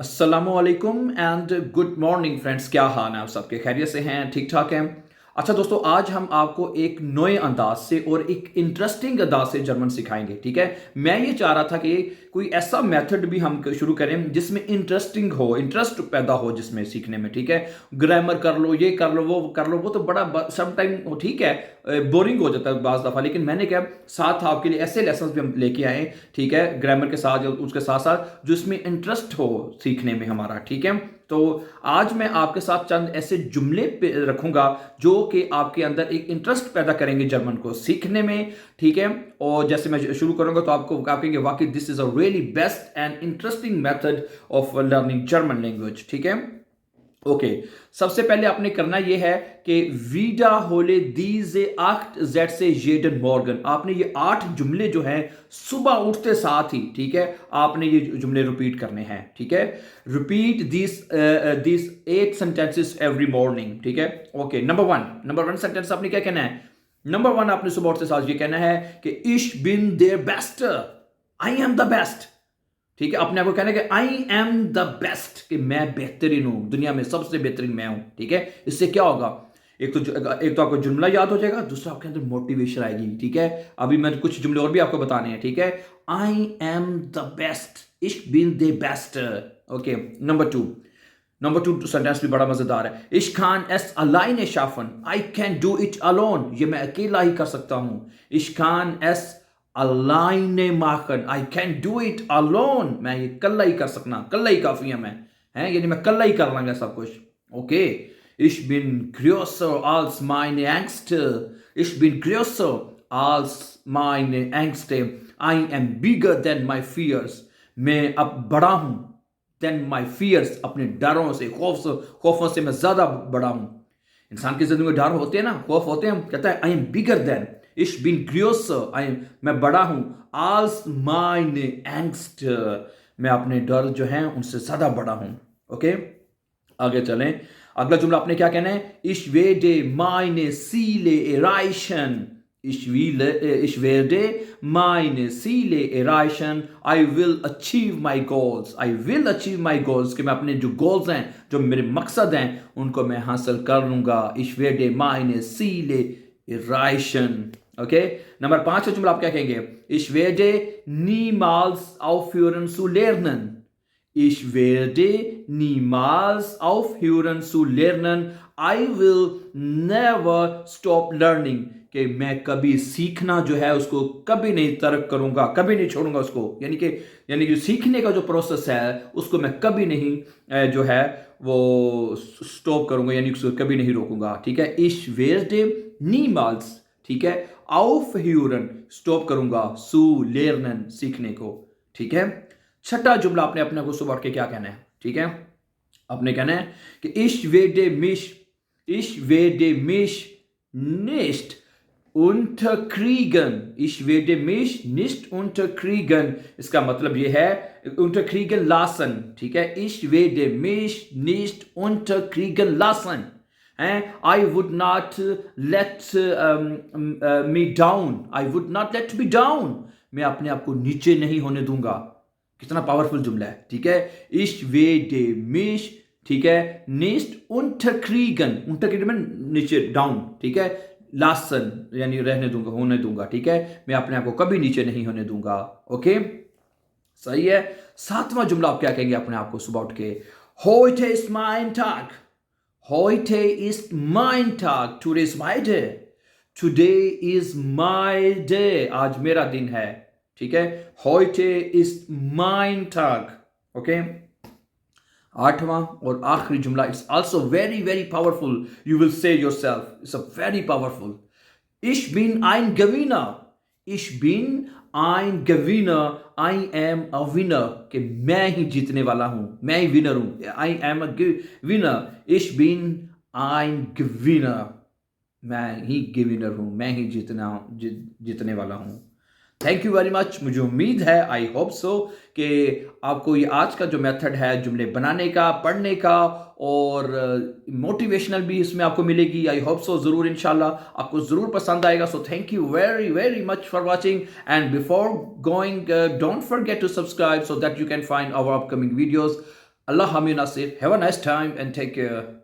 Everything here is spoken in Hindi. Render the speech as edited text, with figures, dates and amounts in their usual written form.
अस्सलामुअलैकुम एंड गुड मॉर्निंग फ्रेंड्स। क्या हाल है आप सबके? खैरियत से हैं? ठीक ठाक हैं? अच्छा दोस्तों, आज हम आपको एक नए अंदाज से और एक इंटरेस्टिंग अंदाज से जर्मन सिखाएंगे। ठीक है, मैं ये चाह रहा था कि कोई ऐसा मेथड भी हम शुरू करें जिसमें इंटरेस्टिंग हो, इंटरेस्ट पैदा हो जिसमें सीखने में। ठीक है, ग्रामर कर लो, ये कर लो, वो कर लो, वो तो बड़ा सम टाइम ठीक है, बोरिंग हो जाता है बाज़ दफ़ा। लेकिन मैंने क्या साथ आपके लिए ऐसे लेसन भी हम लेके आए, ठीक है, ग्रामर के साथ, उसके साथ साथ जिसमें इंटरेस्ट हो सीखने में हमारा। ठीक है, तो आज मैं आपके साथ चंद ऐसे जुमले रखूंगा जो कि आपके अंदर एक इंटरेस्ट पैदा करेंगे जर्मन को सीखने में। ठीक है, और जैसे मैं शुरू करूंगा तो आपको आप कहेंगे वाकई this is a really best and interesting method of learning German language. ठीक है, ओके सबसे पहले आपने करना यह है कि वीडा होले दीजे आठ जेड से जेडन मॉर्गन, आपने ये 8 जुमले जो हैं सुबह उठते साथ ही, ठीक है, आपने ये जुमले रिपीट करने हैं। ठीक है, repeat this 8 sentences every morning. ठीक है, ओके नंबर वन सेंटेंस आपने क्या कहना है? नंबर 1 आपने सुबह उठते साथ ये कहना है कि इश been their best, I am the best. ठीक है, अपने आप को कहना है कि आई एम द बेस्ट, कि मैं बेहतरीन हूं, दुनिया में सबसे बेहतरीन मैं हूं। ठीक है, इससे क्या होगा? एक तो आपको जुमला याद हो जाएगा, दूसरा आपके अंदर मोटिवेशन आएगी। ठीक है, अभी मैं कुछ जुमले और भी आपको बताने हैं। ठीक है, आई एम द बेस्ट, इश बिन द बेस्ट। ओके, नंबर टू सेंटेंस भी बड़ा मजेदार है। इश खान एस अलाइने शाफन, I can do it alone, ये मैं अकेला ही कर सकता हूं। इश खान एस अलाइने माखन, I can do it alone, मैं ये कल्ला ही कर सकना, कल्ला ही काफी है मैं, है यानी मैं कल्ला ही कर लांगा सब कुछ। Okay, ich bin größer als meine Ängste, ich bin größer als meine Ängste, I am bigger than my fears, मैं अब बड़ा हूं than my fears, अपने डरों से, खौफों से मैं ज्यादा बड़ा हूं। इंसान की जिंदगी में डर होते हैं ना, खौफ होते हैं, कहता है I am bigger than, ich bin größer, मैं बड़ा हूं, als meine Ängste, मैं अपने डर जो हैं उनसे ज्यादा बड़ा हूं। ओके, आगे चलें। अगला जुमला आपने क्या कहना है? ich werde meine Ziele erreichen, ich werde meine Ziele erreichen, I will achieve my goals, I will achieve my goals, कि मैं अपने जो goals हैं, जो मेरे मकसद हैं, उनको मैं हासिल कर लूंगा। ich werde meine Ziele erreichen। Okay, number 5 का जुमला आप क्या कहेंगे? ich werde niemals aufhören zu lernen, ich werde niemals aufhören zu lernen, I will never stop learning, कि मैं कभी सीखना जो है उसको कभी नहीं तर्क करूंगा, कभी नहीं छोड़ूंगा उसको, यानी कि सीखने का जो प्रोसेस है उसको मैं कभी नहीं जो है वो स्टॉप करूंगा, यानी उसको कभी नहीं रोकूंगा। ठीक है, ich werde niemals, ठीक है, aufhören स्टॉप करूंगा, zu lernen सीखने को। ठीक है, छठा जुमला आपने अपने को सुबह उठ के क्या कहना है? ठीक है, आपने कहना है कि ich werde mich nicht unterkriegen, ich werde mich nicht unterkriegen, इसका मतलब ये है unterkriegen lassen। ठीक है, ich werde mich nicht unterkriegen lassen, I would not let me down, I would not let me down, मैं अपने आप को नीचे नहीं होने दूंगा। कितना पावरफुल जुमला है। ठीक है, ich werde mich, ठीक है, nicht unterkriegen, unterkriegen नीचे, डाउन, ठीक है, lassen यानी रहने दूंगा, होने दूंगा। ठीक है, मैं अपने आप को कभी नीचे नहीं होने दूंगा। ओके, सही है। 7वां जुमला आप क्या कहेंगे अपने आप को सुबह उठ के? heute ist mein Tag, heute ist mein Tag, today is my day, today is my day, आज मेरा दिन है। ठीक है, heute ist mein Tag। Okay, 8वां और आखिरी जुमला, it's also very very powerful, you will say yourself, it's a very powerful. ich bin ein Gewinner, ich bin ein Gewinner, I am a winner, कि मैं ही जीतने वाला हूं, मैं ही विनर हूं, I am a winner, ich bin ein Gewinner, मैं ही गेविनर हूं, मैं ही जीतने वाला हूं। Thank you very much. मुझे उम्मीद है, आई होप सो, कि आपको ये आज का जो मेथड है जुमले बनाने का, पढ़ने का और मोटिवेशनल भी इसमें आपको मिलेगी। आई होप सो, ज़रूर इंशाल्लाह आपको ज़रूर पसंद आएगा। So thank you very very much for watching, and before going don't forget to subscribe so that you can find our upcoming videos. Allah Hamid Nasir. Have a nice time and take care.